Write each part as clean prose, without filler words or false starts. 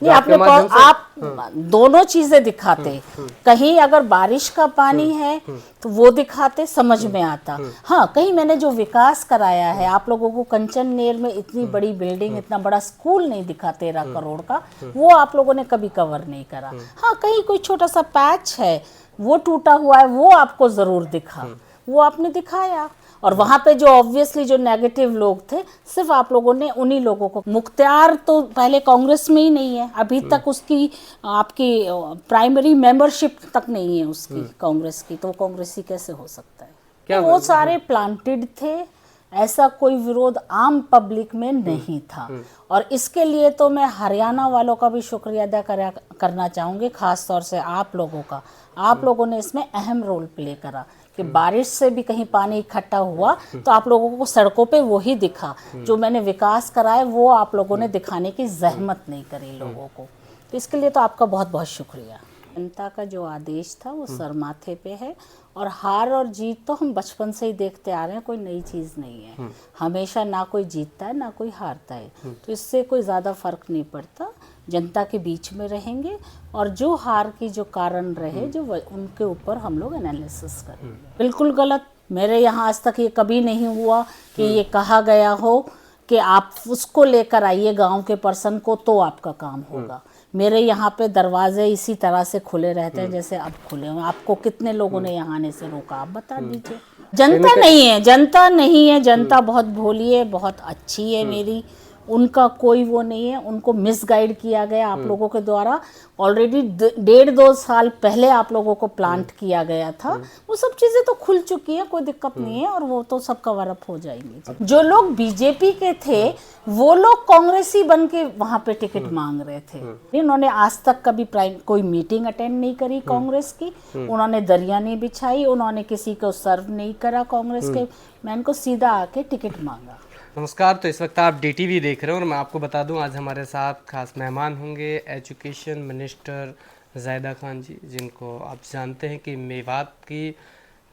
नहीं, आपने आप दोनों चीजें दिखाते। कहीं अगर बारिश का पानी है तो वो दिखाते, समझ में आता। हाँ, कहीं मैंने जो विकास कराया है, आप लोगों को कंचननेर में इतनी बड़ी बिल्डिंग, इतना बड़ा स्कूल नहीं दिखा 13 करोड़ का, वो आप लोगों ने कभी कवर नहीं करा। हाँ, कहीं कोई छोटा सा पैच है वो टूटा हुआ है, वो आपको जरूर दिखा, वो आपने दिखाया। और वहां पे जो ऑब्वियसली जो नेगेटिव लोग थे, सिर्फ आप लोगों ने उन्हीं लोगों को, मुख्तार तो पहले कांग्रेस में ही नहीं है, अभी तक उसकी आपकी प्राइमरी मेंबरशिप तक नहीं है उसकी कांग्रेस की, तो कांग्रेसी कैसे हो सकता है? क्या वो सारे प्लांटेड थे, ऐसा कोई विरोध आम पब्लिक में नहीं था। और इसके लिए तो मैं हरियाणा वालों का भी शुक्रिया अदा करना चाहूँगी, खास तौर से आप लोगों का। आप लोगों ने इसमें अहम रोल प्ले करा कि बारिश से भी कहीं पानी इकट्ठा हुआ तो आप लोगों को सड़कों पे वही दिखा। जो मैंने विकास कराया वो आप लोगों ने दिखाने की जहमत नहीं करी लोगों को, तो इसके लिए तो आपका बहुत बहुत शुक्रिया। जनता का जो आदेश था वो सर माथे पे है, और हार और जीत तो हम बचपन से ही देखते आ रहे हैं, कोई नई चीज़ नहीं है। हमेशा ना कोई जीतता है ना कोई हारता है, तो इससे कोई ज़्यादा फर्क नहीं पड़ता। जनता के बीच में रहेंगे और जो हार की जो कारण रहे जो उनके ऊपर हम लोग एनालिसिस करेंगे। बिल्कुल गलत, मेरे यहाँ आज तक ये कभी नहीं हुआ कि ये कहा गया हो कि आप उसको लेकर आइए गांव के पर्सन को तो आपका काम होगा। मेरे यहाँ पे दरवाजे इसी तरह से खुले रहते हैं जैसे अब खुले हैं। आपको कितने लोगों ने यहाँ आने से रोका, आप बता दीजिए। जनता नहीं है, जनता नहीं है, जनता बहुत भोली है, बहुत अच्छी है मेरी, उनका कोई वो नहीं है। उनको मिसगाइड किया गया आप लोगों के द्वारा। ऑलरेडी 1.5-2 साल पहले आप लोगों को प्लांट किया गया था, वो सब चीजें तो खुल चुकी है, कोई दिक्कत नहीं है, और वो तो सब कवर अप हो जाएंगी। जो लोग बीजेपी के थे वो लोग कांग्रेसी बन के वहां पे टिकट मांग रहे थे। उन्होंने आज तक कभी कोई मीटिंग अटेंड नहीं करी कांग्रेस की, उन्होंने दरिया नहीं बिछाई, उन्होंने किसी को सर्व नहीं करा कांग्रेस के मैन को, सीधा आके टिकट मांगा। नमस्कार, तो इस वक्त आप डीटीवी देख रहे हो और मैं आपको बता दूं आज हमारे साथ खास मेहमान होंगे एजुकेशन मिनिस्टर ज़ाहिदा खान जी, जिनको आप जानते हैं कि मेवात की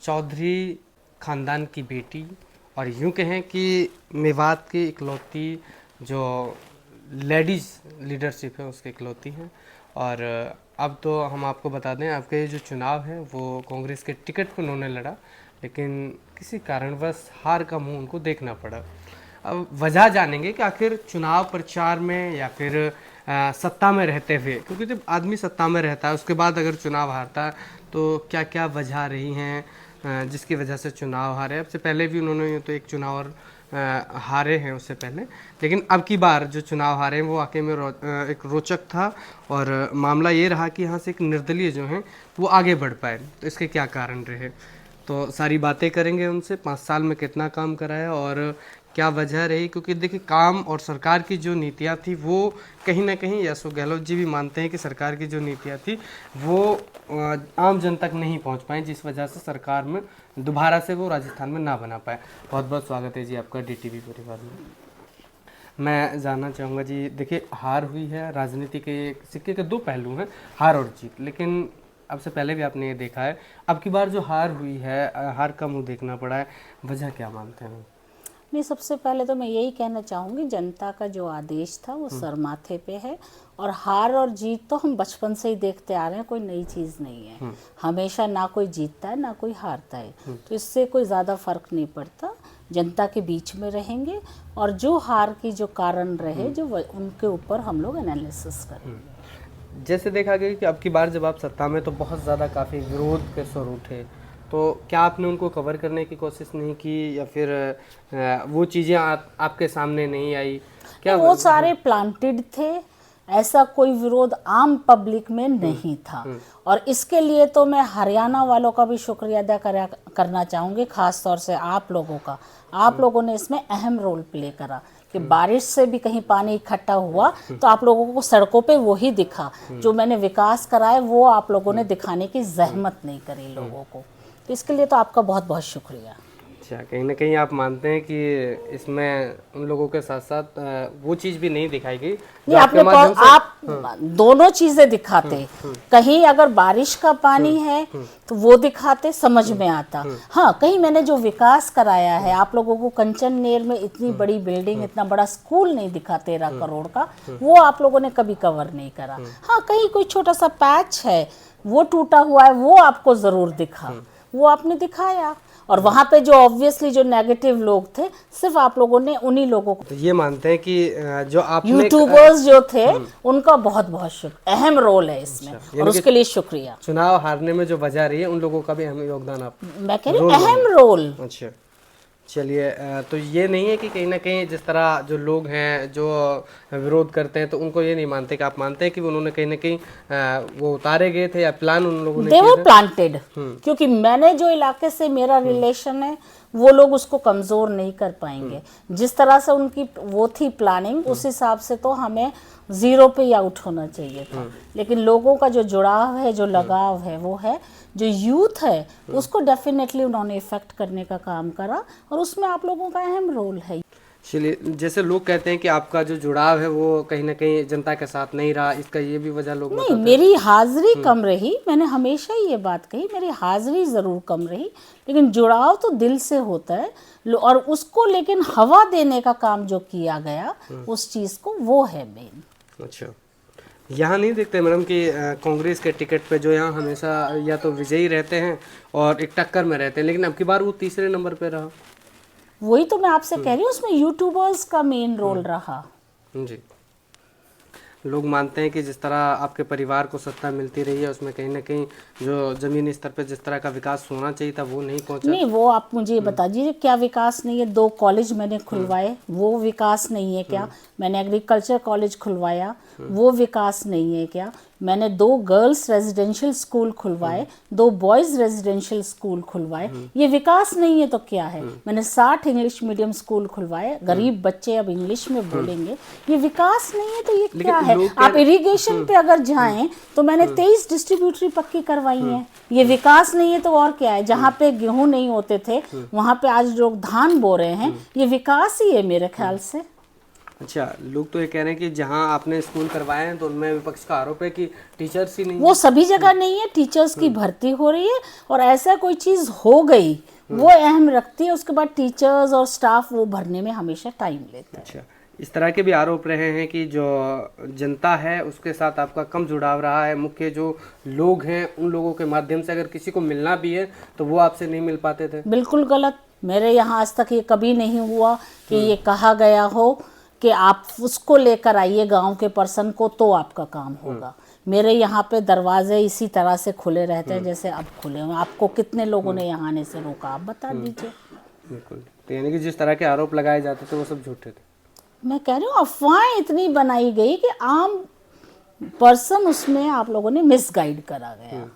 चौधरी ख़ानदान की बेटी, और यूं कहें कि मेवात की इकलौती जो लेडीज़ लीडरशिप है उसकी इकलौती हैं। और अब तो हम आपको बता दें, आपके ये जो चुनाव है वो कांग्रेस के टिकट पर उन्होंने लड़ा, लेकिन किसी कारणवश हार का मुंह उनको देखना पड़ा। अब वजह जानेंगे कि आखिर चुनाव प्रचार में या फिर सत्ता में रहते हुए, क्योंकि जब आदमी सत्ता में रहता है उसके बाद अगर चुनाव हारता है तो क्या क्या वजह रही हैं जिसकी वजह से चुनाव हारे। अब से पहले भी उन्होंने तो एक चुनाव और हारे हैं उससे पहले, लेकिन अब की बार जो चुनाव हारे हैं वो वाकई में एक रोचक था। और मामला ये रहा कि यहाँ से एक निर्दलीय जो हैं वो आगे बढ़ पाए, तो इसके क्या कारण रहे, तो सारी बातें करेंगे उनसे। 5 साल में कितना काम कराया और क्या वजह रही, क्योंकि देखिए काम और सरकार की जो नीतियाँ थी वो कहीं ना कहीं, अशोक गहलोत जी भी मानते हैं कि सरकार की जो नीतियाँ थी वो आम जन तक नहीं पहुंच पाई, जिस वजह से सरकार में दोबारा से वो राजस्थान में ना बना पाए। बहुत बहुत स्वागत है जी आपका डीटीवी परिवार में। मैं जानना चाहूँगा जी, देखिए हार हुई है, राजनीति के सिक्के के 2 पहलू हैं, हार और जीत, लेकिन अब से पहले भी आपने ये देखा है, अब की बार जो हार हुई है, हार का मुँह देखना पड़ा है, वजह क्या मानते हैं? नहीं, सबसे पहले तो मैं यही कहना चाहूँगी, जनता का जो आदेश था वो सर माथे पे है, और हार और जीत तो हम बचपन से ही देखते आ रहे हैं, कोई नई चीज़ नहीं है। हमेशा ना कोई जीतता है ना कोई हारता है, तो इससे कोई ज़्यादा फर्क नहीं पड़ता। जनता के बीच में रहेंगे और जो हार की जो कारण रहे जो उनके ऊपर हम लोग एनालिसिस करेंगे। जैसे देखा गया कि अब की बार जब आप सत्ता में तो बहुत ज़्यादा काफ़ी विरोध के स्वर उठे, तो क्या आपने उनको कवर करने की कोशिश नहीं की या फिर वो चीज़ें आपके सामने नहीं आई? क्या वो सारे प्लांटेड थे, ऐसा कोई विरोध आम पब्लिक में नहीं था। और इसके लिए तो मैं हरियाणा वालों का भी शुक्रिया अदा करना चाहूँगी, खास तौर से आप लोगों का। आप लोगों ने इसमें अहम रोल प्ले करा कि बारिश से भी कहीं पानी इकट्ठा हुआ तो आप लोगों को सड़कों पे वही दिखा। जो मैंने विकास कराया वो आप लोगों ने दिखाने की जहमत नहीं करी लोगों को, तो इसके लिए तो आपका बहुत बहुत शुक्रिया। अच्छा, कहीं ना कहीं आप मानते हैं कि इसमें उन लोगों के साथ साथ वो चीज़ भी नहीं दिखाई गई जो नहीं, आपके आपने माध्यम से। आप दोनों चीजें दिखाते। कहीं अगर बारिश का पानी है तो वो दिखाते, समझ में आता। हाँ, कहीं मैंने जो विकास कराया है, आप लोगों को कंचननेर में इतनी बड़ी बिल्डिंग, इतना बड़ा स्कूल नहीं दिखा 13 करोड़ का, वो आप लोगों ने कभी कवर नहीं करा। हाँ, कहीं कोई छोटा सा पैच है वो टूटा हुआ है, वो आपको जरूर दिखा, वो आपने दिखाया। और वहां पे जो ऑब्वियसली जो नेगेटिव लोग थे, सिर्फ आप लोगों ने उन्हीं लोगों को, तो ये मानते हैं कि जो आपने यूट्यूबर्स जो थे उनका बहुत बहुत अहम रोल है इसमें, यानी और कि उसके लिए शुक्रिया। चुनाव हारने में जो वजह रही है उन लोगों का भी अहम योगदान आप मैं कह रही हूँ अहम रोल। अच्छा, चलिए तो ये नहीं है कि कहीं ना कहीं जिस तरह जो लोग हैं जो विरोध करते हैं तो उनको ये नहीं मानते कि आप मानते हैं कि उन्होंने कहीं ना कहीं वो उतारे गए थे या प्लान उन लोगों ने दे किए वर थे? प्लांटेड, क्योंकि मैंने जो इलाके से मेरा रिलेशन है वो लोग उसको कमजोर नहीं कर पाएंगे। जिस तरह से उनकी वो थी प्लानिंग, उस हिसाब से तो हमें 0 पे ही आउट होना चाहिए था। लेकिन लोगों का जो जुड़ाव है, जो लगाव है, वो है, जो यूथ है, उसको डेफिनेटली उन्होंने इफेक्ट करने का काम करा, और उसमें आप लोगों का अहम रोल है। चलिए, जैसे लोग कहते हैं कि आपका जो जुड़ाव है वो कहीं ना कहीं जनता के साथ नहीं रहा, इसका ये भी वजह लोग नहीं, बताते हैं। मेरी हाजिरी कम रही, मैंने हमेशा ही ये बात कही, मेरी हाजिरी ज़रूर कम रही, लेकिन जुड़ाव तो दिल से होता है। और उसको लेकिन हवा देने का काम जो किया गया उस चीज़ को, वो है मेन। अच्छा, यहाँ नहीं देखते मैडम कि कांग्रेस के टिकट पे जो यहाँ हमेशा या तो विजयी रहते हैं और एक टक्कर में रहते हैं, लेकिन अब की बार वो तीसरे नंबर पे रहा। वही तो मैं आपसे कह रही हूँ, उसमें यूट्यूबर्स का मेन रोल रहा। जी, लोग मानते हैं कि जिस तरह आपके परिवार को सत्ता मिलती रही है उसमें कहीं ना कहीं जो जमीनी स्तर पर जिस तरह का विकास होना चाहिए था वो नहीं पहुंचा। नहीं, वो आप मुझे ये बता दीजिए, क्या विकास नहीं है? 2 कॉलेज मैंने खुलवाए, वो विकास नहीं है क्या? मैंने एग्रीकल्चर कॉलेज खुलवाया, वो विकास नहीं है क्या? मैंने 2 गर्ल्स रेजिडेंशियल स्कूल खुलवाए, 2 बॉयज रेजिडेंशियल स्कूल खुलवाए, ये विकास नहीं है तो क्या है? मैंने 60 इंग्लिश मीडियम स्कूल खुलवाए, गरीब बच्चे अब इंग्लिश में बोलेंगे, ये विकास नहीं है तो ये क्या है? आप इरिगेशन पे अगर जाएं तो मैंने 23 डिस्ट्रीब्यूटरी पक्की करवाई हैं, ये विकास नहीं है तो और क्या है? जहाँ पे गेहूं नहीं होते थे वहां पे आज लोग धान बो रहे हैं, ये विकास ही है मेरे ख्याल से। अच्छा, लोग तो ये कह रहे हैं कि जहां आपने स्कूल करवाए हैं तो उनमें विपक्ष का आरोप है कि टीचर्स ही नहीं। वो सभी जगह नहीं है, टीचर्स की भर्ती हो रही है, और ऐसा कोई चीज हो गई वो अहम रखती है, उसके बाद टीचर्स और स्टाफ वो भरने में हमेशा टाइम लेता है। अच्छा, इस तरह के भी आरोप रहे हैं कि जो जनता है उसके साथ आपका कम जुड़ाव रहा है, मुख्य जो लोग हैं उन लोगों के माध्यम से अगर किसी को मिलना भी है तो वो आपसे नहीं मिल पाते थे। बिल्कुल गलत। मेरे यहाँ आज तक ये कभी नहीं हुआ कि ये कहा गया हो कि आप उसको लेकर आइए गांव के पर्सन को तो आपका काम होगा। मेरे यहाँ पे दरवाजे इसी तरह से खुले रहते हैं जैसे अब खुले हुए। आपको कितने लोगों ने यहाँ आने से रोका, आप बता दीजिए। बिल्कुल, तो यानी कि जिस तरह के आरोप लगाए जाते थे वो सब झूठे थे। मैं कह रही हूँ अफवाहें इतनी बनाई गई कि आम पर्सन उसमें आप लोगों ने मिसगाइड करा गया।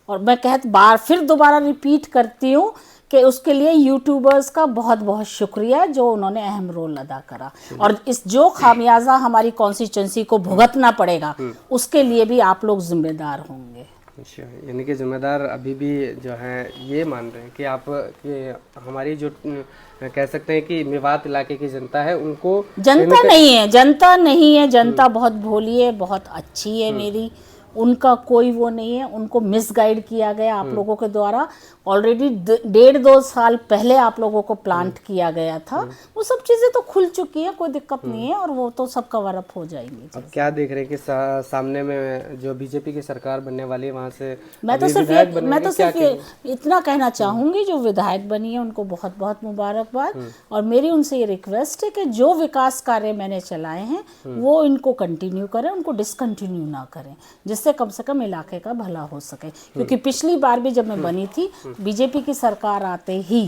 और मैं फिर दोबारा रिपीट करती हूँ कि उसके लिए यूट्यूबर्स का बहुत बहुत शुक्रिया जो उन्होंने अहम रोल अदा करा, और इस जो खामियाजा हमारी कॉन्स्टिट्यूंसी को भुगतना पड़ेगा उसके लिए भी आप लोग जिम्मेदार होंगे। अच्छा, यानी कि जिम्मेदार अभी भी जो है ये मान रहे हैं कि आप कि हमारी जो कह सकते हैं कि मेवात इलाके की जनता है उनको जनता नहीं है, जनता नहीं है, जनता बहुत भोली है, बहुत अच्छी है मेरी, उनका कोई वो नहीं है। उनको मिसगाइड किया गया आप लोगों के द्वारा। ऑलरेडी 1.5-2 साल पहले आप लोगों को प्लांट किया गया था। वो सब चीज़ें तो खुल चुकी है, कोई दिक्कत नहीं है, और वो तो सब कवर अप हो जाएंगी। अब क्या देख रहे हैं कि सामने में जो बीजेपी की सरकार बनने वाली है वहाँ से मैं तो सिर्फ इतना कहना चाहूँगी, जो विधायक बनी है उनको बहुत बहुत मुबारकबाद, और मेरी उनसे ये रिक्वेस्ट है कि जो विकास कार्य मैंने चलाए हैं वो इनको कंटिन्यू करें, उनको डिसकंटिन्यू ना करें, जिससे कम से कम इलाके का भला हो सके। क्योंकि पिछली बार भी जब मैं बनी थी, बीजेपी की सरकार आते ही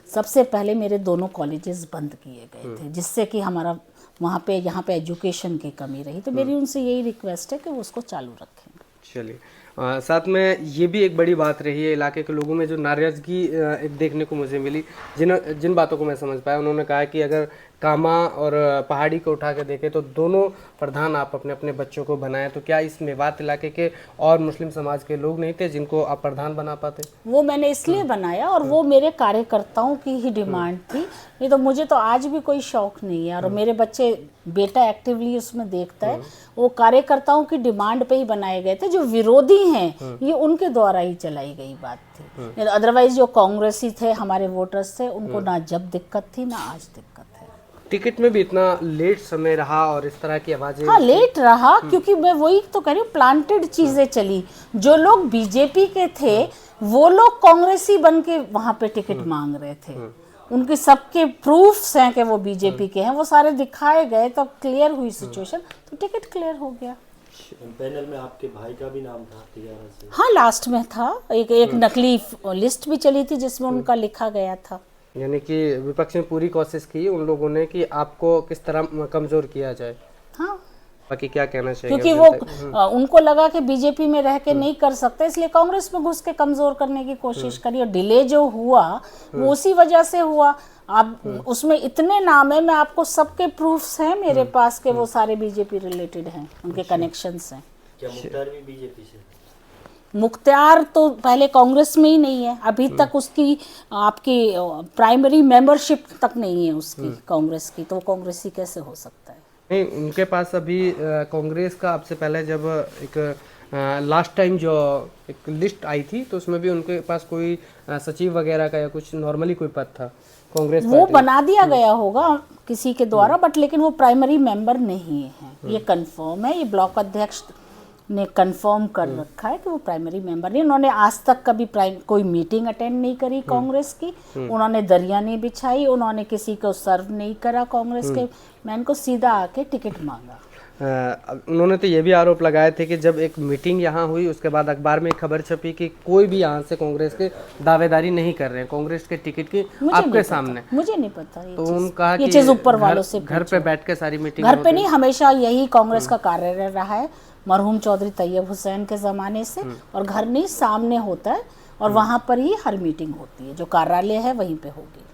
सबसे पहले मेरे 2 कॉलेजेस बंद किए गए थे, जिससे कि हमारा वहाँ पे यहाँ पे एजुकेशन की कमी रही। तो मेरी उनसे यही रिक्वेस्ट है कि वो उसको चालू रखें। चलिए, साथ में ये भी एक बड़ी बात रही है इलाके के लोगों में जो नाराजगी एक देखने को मुझे मिली, जिन बातों को मैं समझ पाया। उन्होंने कहा कि अगर कामा और पहाड़ी को उठा के देखें तो दोनों प्रधान आप अपने अपने बच्चों को बनाए, तो क्या इस मेवात इलाके के और मुस्लिम समाज के लोग नहीं थे जिनको आप प्रधान बना पाते? वो मैंने इसलिए बनाया और वो मेरे कार्यकर्ताओं की ही डिमांड थी, नहीं तो मुझे तो आज भी कोई शौक नहीं है। और मेरे बच्चे, बेटा एक्टिवली उसमें देखता है, वो कार्यकर्ताओं की डिमांड पे ही बनाए गए थे। जो विरोधी हैं ये उनके द्वारा ही चलाई गई बात थी। अदरवाइज जो कांग्रेसी थे, हमारे वोटर्स थे, उनको ना जब दिक्कत थी ना आज दिक्कत है। टिकट में भी इतना लेट समय रहा और इस तरह की आवाजें। हाँ, लेट रहा क्योंकि मैं वही तो कह रही हूँ, प्लांटेड चीजें चली। जो लोग बीजेपी के थे वो लोग कांग्रेसी बन के वहां पे टिकट मांग रहे थे। उनके सबके प्रूफ्स हैं कि वो बीजेपी के हैं, वो सारे दिखाए गए, तो क्लियर हुई सिचुएशन, तो टिकट क्लियर हो गया। पैनल में आपके भाई का भी नाम था तिहारा से? हाँ, लास्ट में था। एक नकली लिस्ट भी चली थी जिसमें उनका लिखा गया था। यानी कि विपक्ष ने पूरी कोशिश की उन लोगों ने कि आपको किस तरह कमजोर किया जाए। हाँ, बाकी क्या कहना चाहिए? क्योंकि वो उनको लगा कि बीजेपी में रह के नहीं कर सकते, इसलिए कांग्रेस में घुस के कमजोर करने की कोशिश करी। और डिले जो हुआ वो उसी वजह से हुआ। आप उसमें इतने नाम है, मैं आपको सबके प्रूफ्स हैं मेरे पास के वो सारे बीजेपी रिलेटेड हैं, उनके कनेक्शंस हैं। क्या मुख्तार भी बीजेपी से? मुख्तार तो पहले कांग्रेस में ही नहीं है, अभी तक उसकी आपकी प्राइमरी मेंबरशिप तक नहीं है उसकी कांग्रेस की, तो वो कांग्रेसी कैसे हो सकता है? नहीं, उनके पास अभी कांग्रेस का आपसे पहले जब एक लास्ट टाइम जो एक लिस्ट आई थी तो उसमें भी उनके पास कोई सचिव वगैरह का या कुछ नॉर्मली कोई पद था कांग्रेस वो बना दिया गया होगा किसी के द्वारा, बट लेकिन वो प्राइमरी मेंबर नहीं है, ये कंफर्म है। ये ब्लॉक अध्यक्ष ने कंफर्म कर रखा है कि वो प्राइमरी मेंबर नहीं। उन्होंने आज तक कभी कोई मीटिंग अटेंड नहीं करी कांग्रेस की, उन्होंने दरिया नहीं बिछाई, उन्होंने किसी को सर्व नहीं करा कांग्रेस के मैन को, सीधा आके टिकट मांगा। उन्होंने तो ये भी आरोप लगाए थे कि जब एक मीटिंग यहाँ हुई उसके बाद अखबार में एक खबर छपी कि कोई भी यहाँ से कांग्रेस के दावेदारी नहीं कर रहे हैं कांग्रेस के टिकट की आपके सामने। मुझे नहीं पता ये तो उन्होंने कहा ये चीज ऊपर वालों से घर पे बैठ के सारी मीटिंग, घर पे नहीं, हमेशा यही कांग्रेस का कार्य रहा है मरहूम चौधरी तैयब हुसैन के ज़माने से। और घर नहीं, सामने होता है और वहाँ पर ही हर मीटिंग होती है, जो कार्यालय है वहीं पे होगी।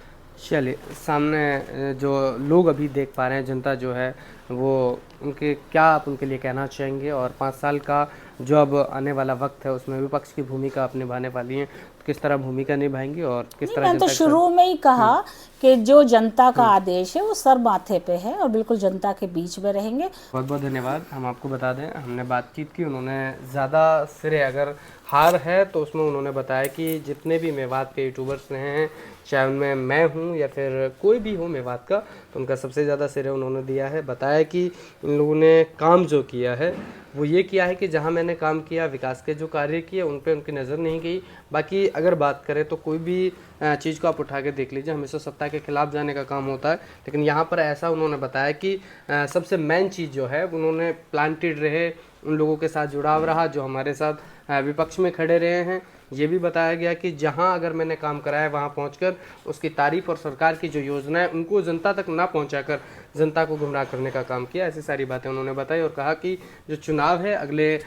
चलिए, सामने जो लोग अभी देख पा रहे हैं, जनता जो है वो, उनके क्या आप उनके लिए कहना चाहेंगे? और 5 साल का जो अब आने वाला वक्त है उसमें विपक्ष की भूमिका आप निभाने वाली हैं, तो किस तरह भूमिका निभाएंगी और किस तरह? मैंने तो शुरू में ही कहा कि जो जनता का आदेश है वो सर माथे पे है और बिल्कुल जनता के बीच में रहेंगे। बहुत बहुत धन्यवाद। हम आपको बता दें, हमने बातचीत की, उन्होंने ज़्यादा सिरे अगर हार है तो उसमें उन्होंने बताया कि जितने भी मेवात के यूट्यूबर्स रहे हैं, चाहे उनमें मैं हूं या फिर कोई भी हो मेवात का, तो उनका सबसे ज़्यादा सिरे उन्होंने दिया है। बताया कि इन लोगों ने काम जो किया है वो ये किया है कि जहां मैंने काम किया, विकास के जो कार्य किए उन पे उनकी नज़र नहीं गई। बाकी अगर बात करें तो कोई भी चीज़ को आप उठा के देख लीजिए, हमेशा सत्ता के खिलाफ जाने का काम होता है, लेकिन यहाँ पर ऐसा उन्होंने बताया कि सबसे मेन चीज़ जो है उन्होंने प्लांटेड रहे, उन लोगों के साथ जुड़ाव रहा जो हमारे साथ विपक्ष में खड़े रहे हैं। ये भी बताया गया कि जहां अगर मैंने काम कराया वहां पहुंचकर उसकी तारीफ और सरकार की जो योजना है उनको जनता तक ना पहुंचाकर जनता को गुमराह करने का काम किया। ऐसी सारी बातें उन्होंने बताई और कहा कि जो चुनाव है, अगले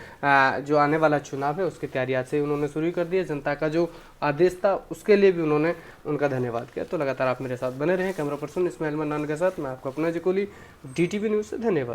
जो आने वाला चुनाव है उसकी तैयारी आज से उन्होंने शुरू कर दी है। जनता का जो आदेश था उसके लिए भी उन्होंने उनका धन्यवाद किया। तो लगातार आप मेरे साथ बने रहें। कैमरा पर्सन इस्माइल मन्नान के साथ मैं आपको अपना जिकोली, DTV न्यूज़ से धन्यवाद।